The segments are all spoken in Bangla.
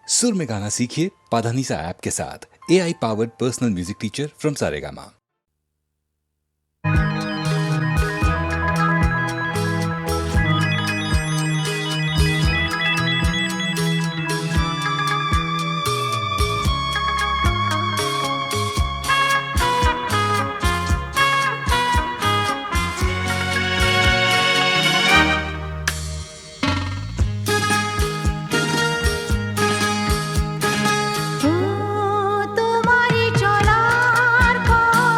सुर में गाना सीखिए पाधानीसा ऐप के साथ। AI powered personal music teacher from Saregama. তোমারি চলার পথ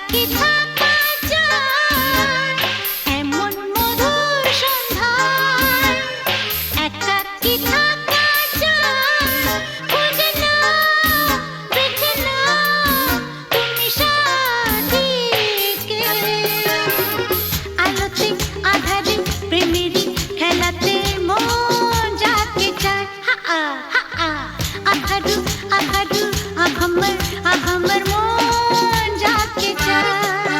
একাকী থাকা যায় এমন মধুর সন্ধ্যায়, একাকী থাকা যায় খোঁজে না বেছে না তুমি সাথীকে। আলোতে আধারে প্রেমেরই খেলাতে মন যাকে চায়, হা আ হা আ আধারু আধারু আহামর আহামর মন যাকে চায়।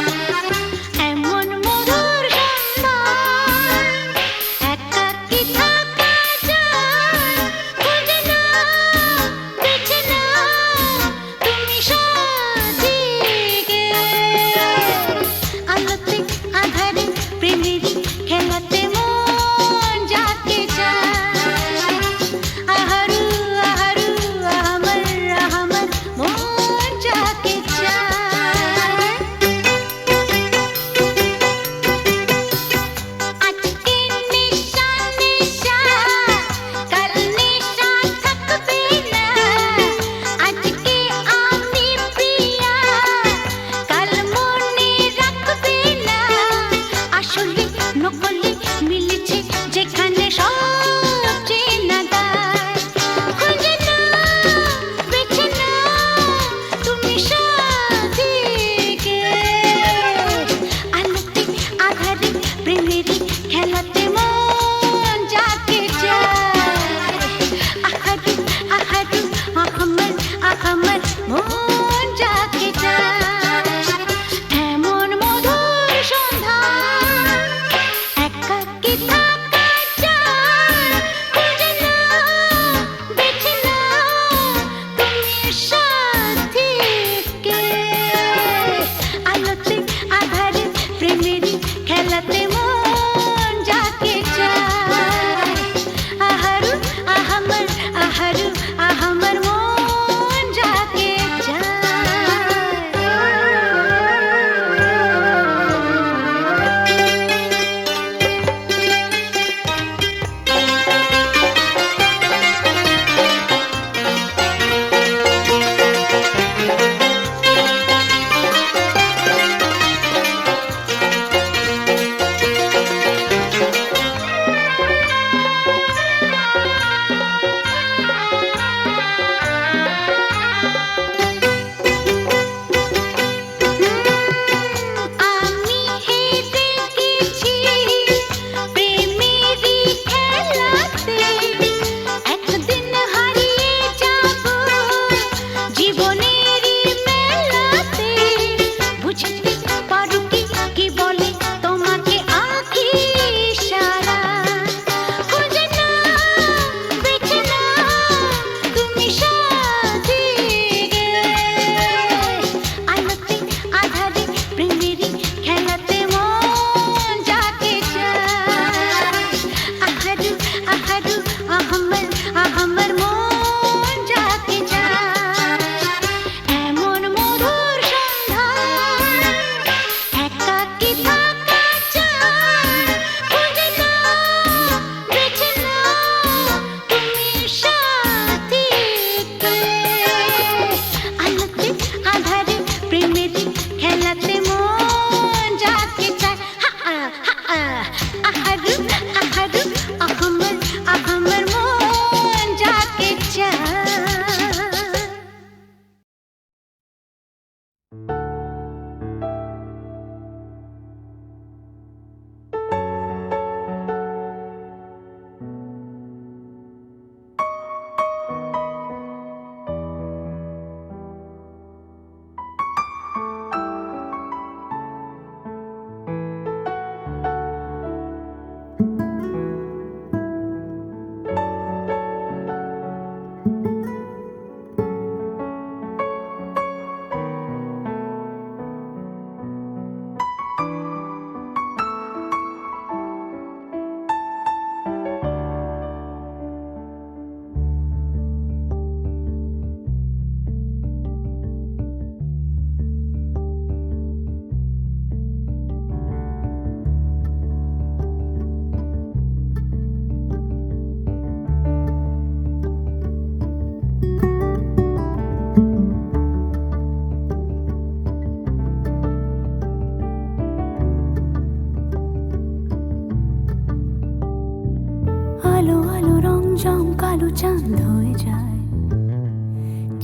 রঞ্জম কালো চাঁদ হয়ে যায়,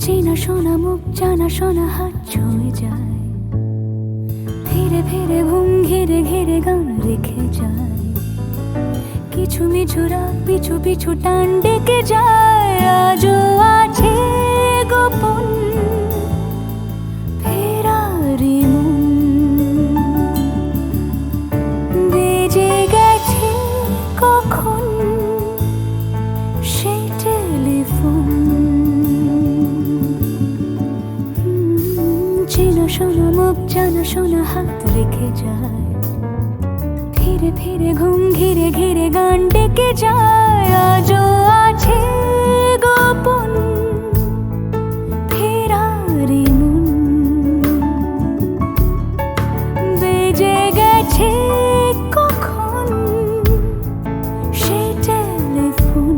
চেনা শোনা মুখ জানা শোনা হাত ছুঁয়ে যায়, ফিরে ফিরে ঘুম ঘিরে ঘিরে গান রেখে যায়, কিছু মিছু রাত পিছু পিছু টান ডেকে যায়। আজও আছে গোপন ফেরারি মন, বেজে গেছে কখন সেই টেলিফোন। চেনা শোনা মুখ জানা শোনা হাত রেখে যায়, ফিরে ফিরে ঘুম ঘিরে ঘিরে গান ডেকে যায়। আজও আছে গোপন ফেরারি মন, বেজে গেছে কখন সেই টেলিফোন।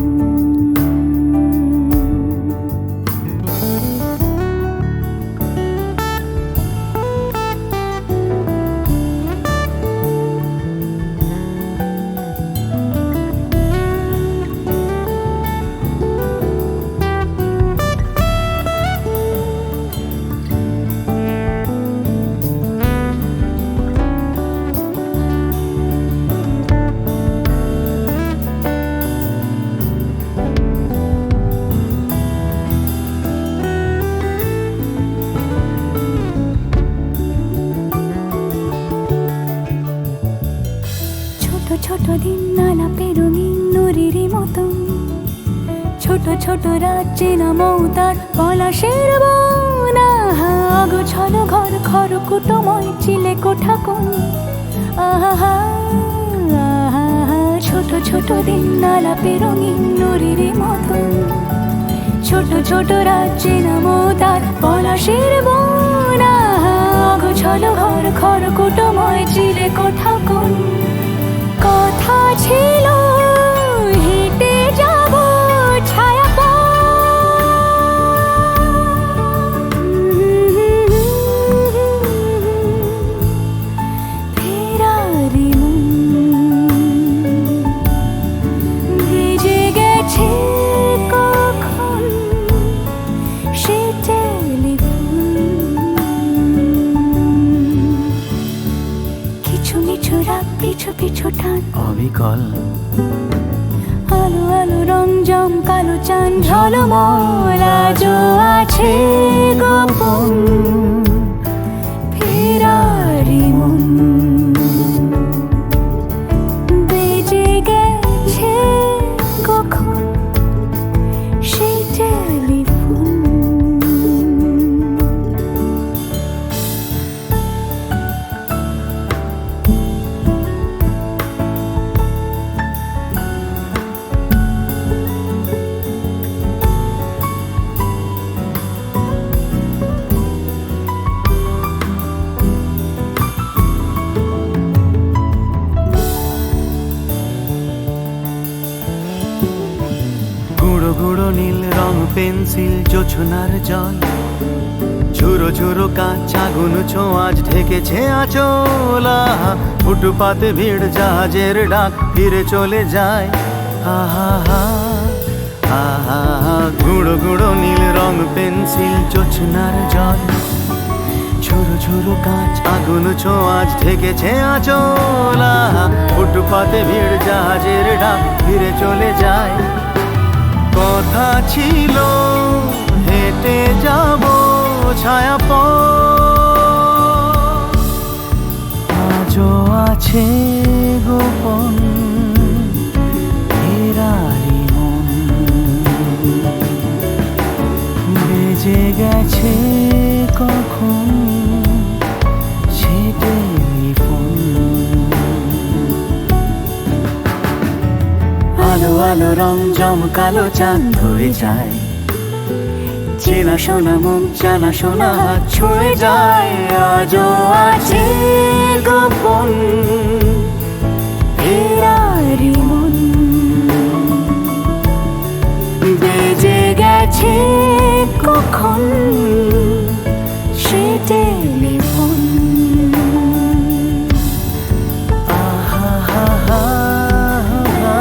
ছোট দিন আলাপে রঙিন নুরির মতন, ছোট ছোট রাজ্যে নামও তার পলাশের বন। গোছানো ঘর খড়কুটোময় চিলে কোঠা কোন, আহা ছোট ছোট দিন আলাপে রঙিন নুরির মতন, ছোট ছোট রাজ্যে নামও তার পলাশের বন। গোছানো ঘর খড়কুটোময় চিলে কোঠা কোন, কথা ছিল হেঁটে যাব ছায়া ফেরারি মন, ভেজে গেছে কখন সে টেলিফোন। কিছু মিছু রাত পিছু পিছু টান অবিকল আলো আলো রঞ্জম কালো চাঁদ ঝলমল। আজও আছে গোপন ফেরারি মন, বেজে গেছে কখন সেই টেলিফোন। গুঁড়ো গুঁড়ো নীল রং পেন্সিল জোছনার জল, ঝুরো ঝুরো কাঁচ আগুন ছোঁয়াজ ঢেকেছে আচলা। ফুটপাতে ভিড় জাহাজের ডাক ফিরে চলে যায়, আহা আহা। গুঁড়ো গুঁড়ো নীল রং পেন্সিল জোছনার জল, ঝুরো ঝুরো কাঁচ আগুন ছোঁয়াজ ঢেকেছে আচলা। ফুটপাতে ভিড় জাহাজের ডাক ফিরে চলে যায়, কথা ছিল হেঁটে যাব ছায়া আজও আছে গোপন ফেরারি মন, বেজে গেছে কখন সে টেলিফোন। আলো আলো রং জমকালো চাঁদ হয়ে যায়, চেনা শোনা মুখ জানা শোনা হাত ছুঁয়ে যায়। আজও আছে গোপন ফেরারি মন, বেজে গেছে কখন সে টেলিফোন। আহা হা হা হা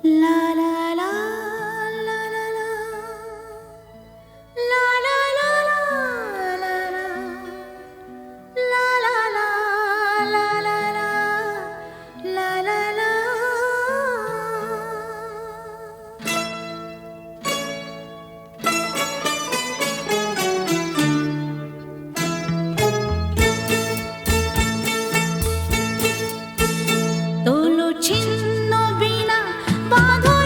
লা লা লা লা লা লা লা লা লা লা লা লা লা লা লা লা লা লা লা। তোলো ছিন্ন বিনা বাঁধো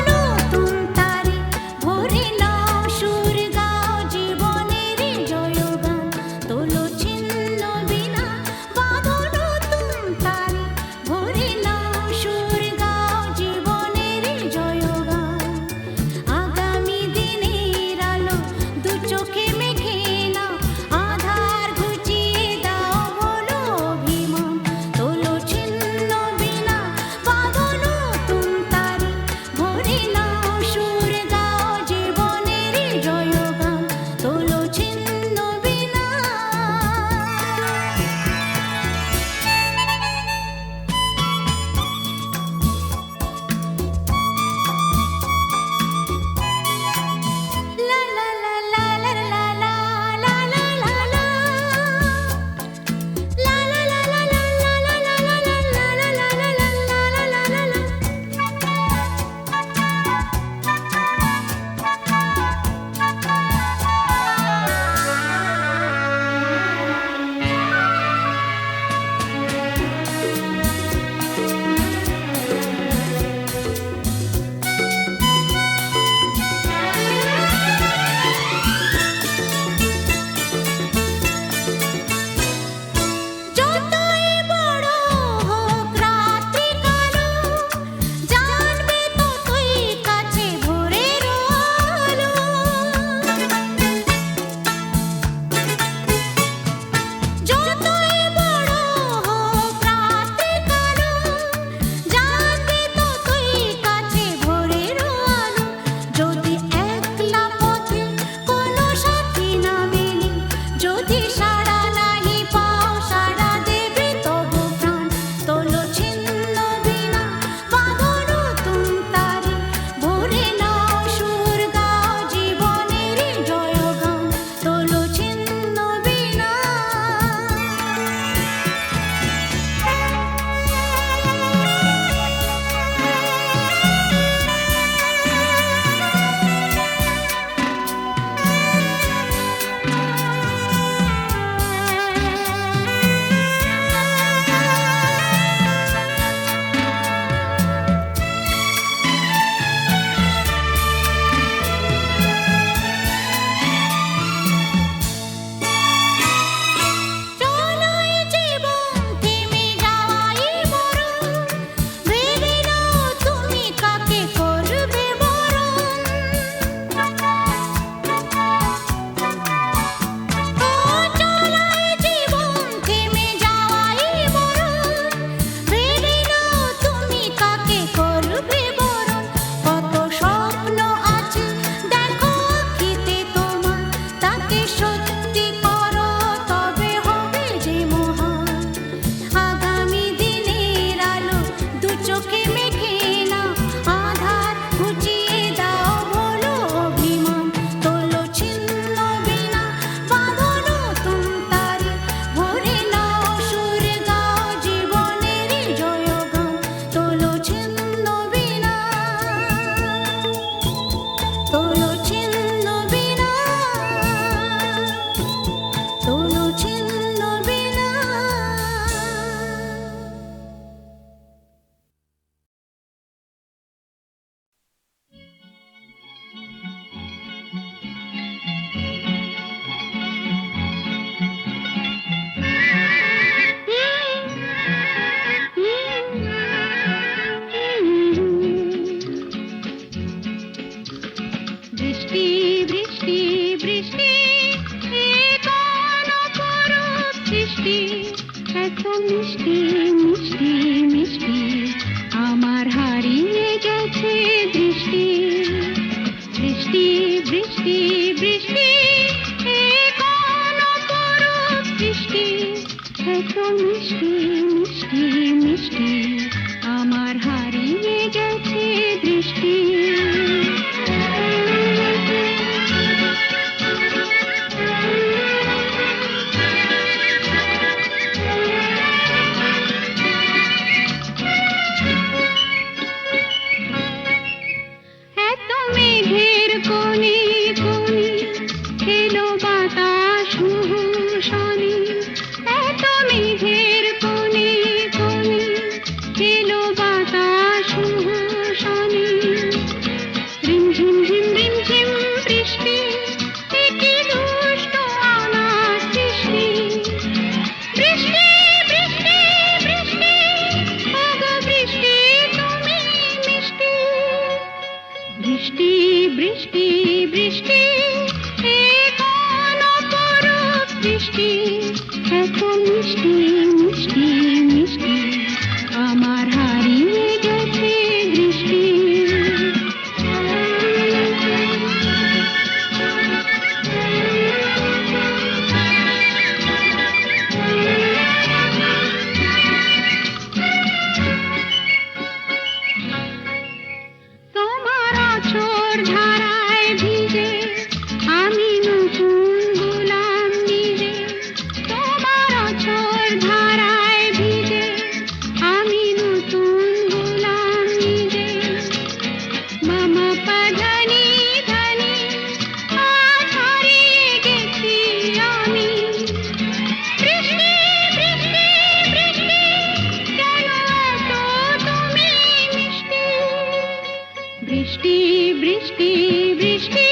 বৃষ্টি বৃষ্টি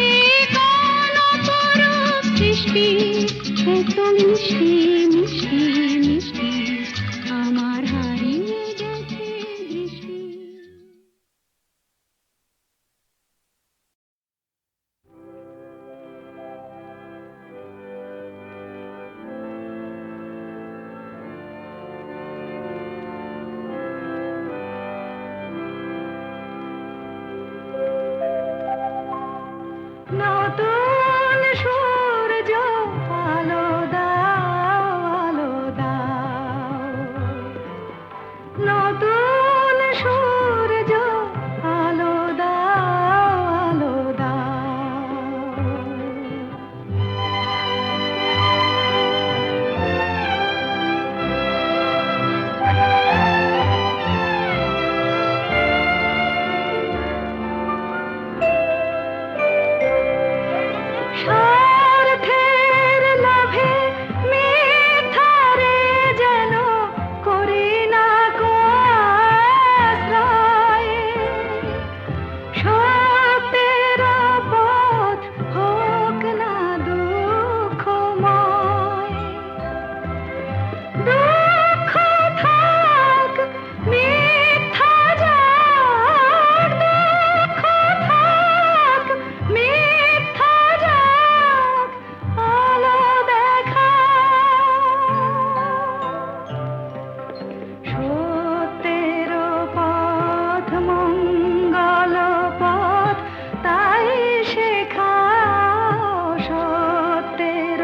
এ কোন অপরূপ সৃষ্টি এত মিষ্টি মিষ্টি মিষ্টি আমার হারিয়ে গেছে দৃষ্টি। নতুন সূর্য আলো দাও আলো দাও, নতুন সূর্য আলো দাও আলো দাও। স্বার্থের লোভে মিথ্যারে যেন করি না কো আশ্রয়, সত্যের পথ হোক না দুঃখময়। দুঃখ থাক মিথ্যা যাক, দুঃখ থাক মিথ্যা যাক, আলো দেখা সত্যের পথ মঙ্গল পথ তাই শেখাও, সত্যের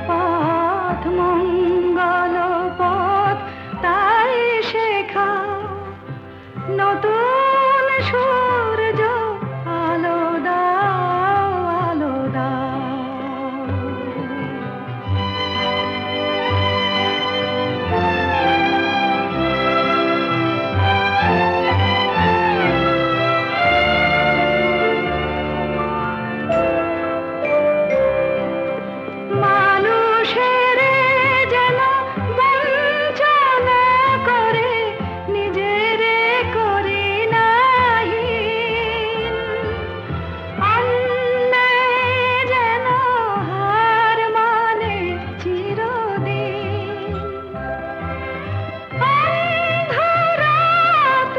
পথ মঙ্গল পথ তাই শেখাও। নতুন সূর্য আলো দাও আলো দাও। মানুষের যেন বঞ্চনা করে নিজের করি নাহিন, অন্যায় যেন হার মানে চিরদিন। অন্ধরাত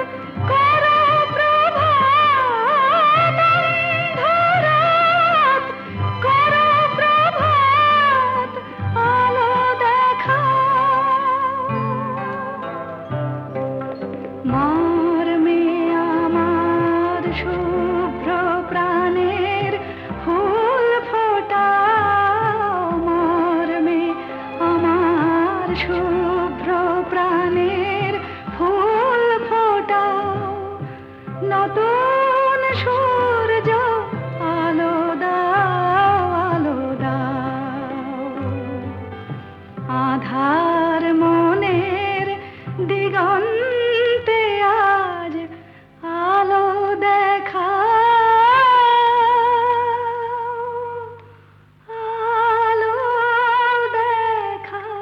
করো প্রভাত, অন্ধরাত করো প্রভাত, আলো দেখাও। মর্মে আমার শুভ্র প্রাণের ফুল ফোটাও, মর্মে আমার শুভ্র প্রাণের ফুল ফোটাও। নতুন সূর্য আলো দাও আলো দাও, আধার মনের দিগন্তে আজ আলো দেখাও, আলো দেখাও।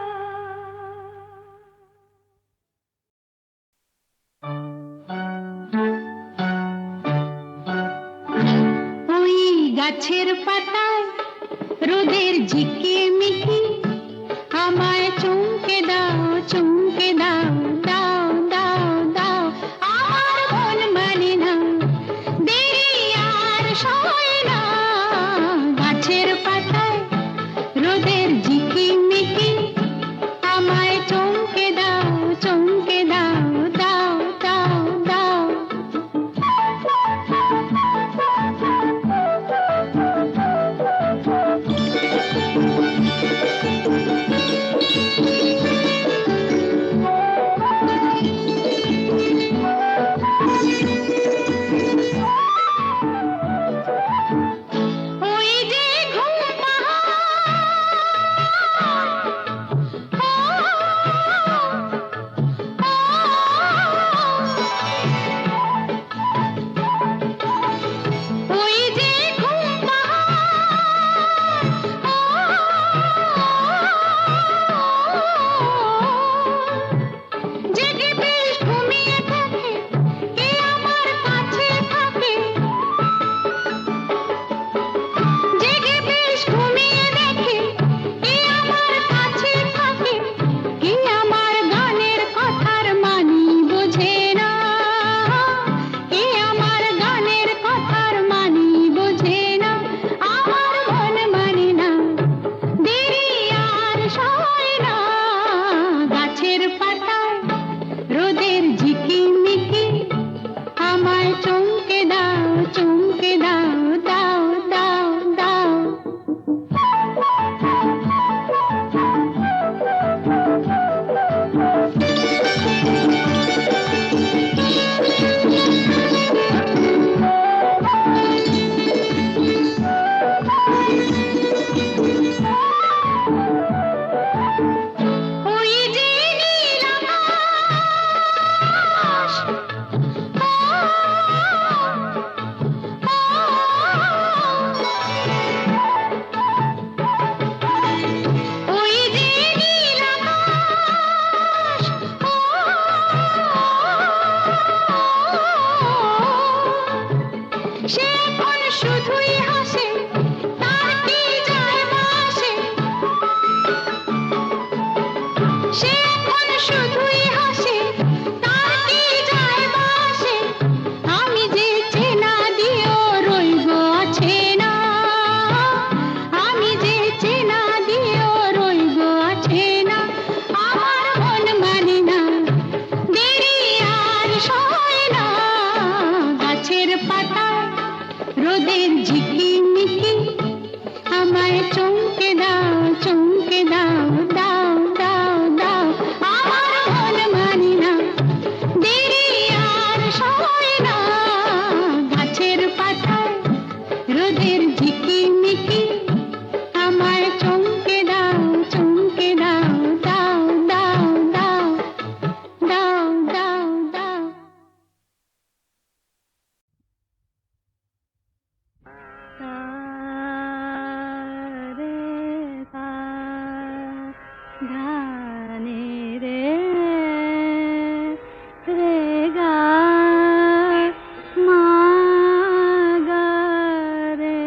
ওই গাছের পাতায় রোদের ঝিকিমিকি আমায় চমকে দাও চমকে দাও, দাও দাও দাও। আমার মন মানে না দেরি আর সয় না, গাছের পাতায় রোদের ঝিকিমিকি আমায় চমকে দাও চমকে দাও, দাও দাও দাও। রোদের ঝিকিমিকি আমায় চমকে দাও চমকে দাও দাও দাও দাও আমার মন মানি না দেরি আর সয় না গাছের পাতায় রোদের ঝিকিমিকি আমায় চমকে দাও চমকে দাও দাও দাও দাও দাও দাও দাও ধানে রে রে গা মা গা রে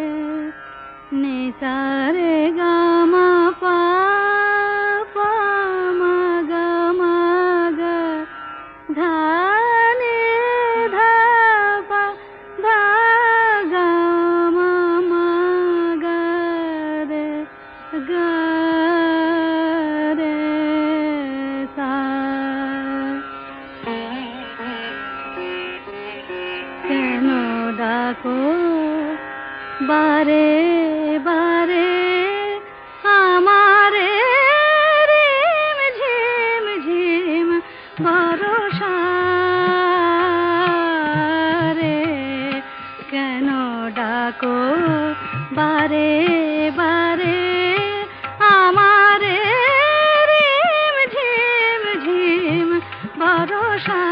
নে সা রে গা মা পা পা মা গা ধা নে ধা পা ধা গা মা গা রে সা কেন ডাকো বারে বারে আমারে রিম ঝিম ঝিম ভরসা রে কেন ডাকো বারে বারে আমারে রিম ঝিম ঝিম ভরসা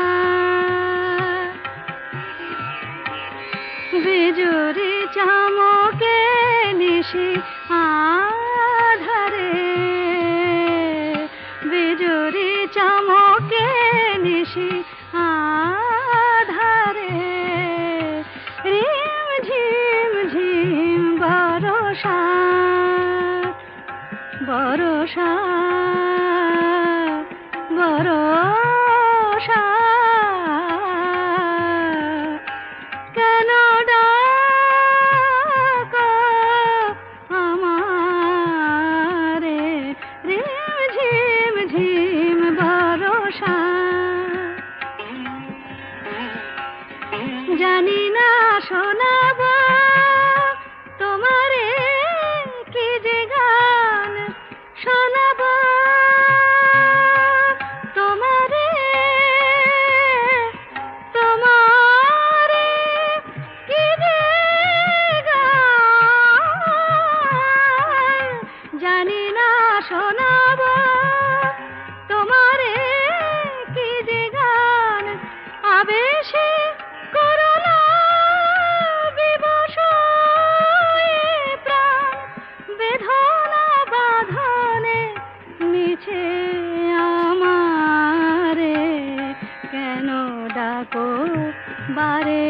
বিজুরি চমকে নিশি আধারে বিজুরি চমকে নিশি আধারে রিম ঝিম ঝিম বরষা বরষা বরষা কেন ডাকো আমারে রিম ঝিম ঝিম বরষা জানি না শোনাব তোমারে কি যে গান শোনাব তোমারে তোমারে কি যে গান জানি না শোনাব তোমারে কি যে গান আবেশে করুণা বিবশ প্রাণ বেদনা বাঁধনে মিছে আমারে কেন ডাকো বারে